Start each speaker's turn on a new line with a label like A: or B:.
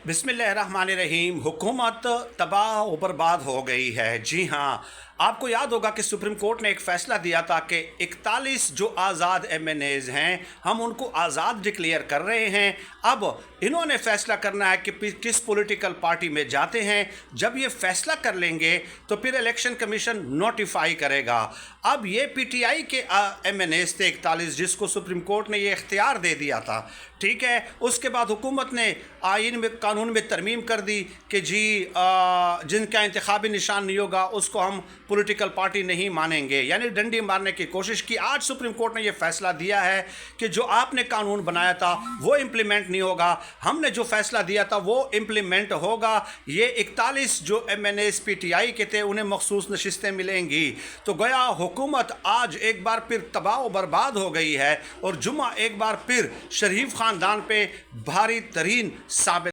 A: बिस्मिल्लाहिर्रहमानिर्रहीम। हुकूमत तबाह व बर्बाद हो गई है। जी हाँ, आपको याद होगा कि सुप्रीम कोर्ट ने एक फ़ैसला दिया था कि 41 जो आज़ाद MNAs हैं हम उनको आज़ाद डिक्लेयर कर रहे हैं। अब इन्होंने फ़ैसला करना है कि किस पॉलिटिकल पार्टी में जाते हैं। जब ये फ़ैसला कर लेंगे तो फिर इलेक्शन कमीशन नोटिफाई करेगा। अब ये PTI के MNAs थे 41 जिसको सुप्रीम कोर्ट ने ये इख्तियार दे दिया था, ठीक है। उसके बाद हुकूमत ने आइन में कानून में तरमीम कर दी कि जी जिनका इंतखाबी निशान नहीं होगा उसको हम पॉलिटिकल पार्टी नहीं मानेंगे, यानी डंडी मारने की कोशिश की। आज सुप्रीम कोर्ट ने ये फैसला दिया है कि जो आपने कानून बनाया था वो इम्प्लीमेंट नहीं होगा, हमने जो फैसला दिया था वो इम्प्लीमेंट होगा। ये 41 जो MNAs PTI के थे उन्हें मखसूस नशिस्तें मिलेंगी। तो गया हुकूमत आज एक बार फिर तबाह व बर्बाद हो गई है और जुम्मा एक बार फिर शरीफ ख़ानदान पे भारी तरीन साबित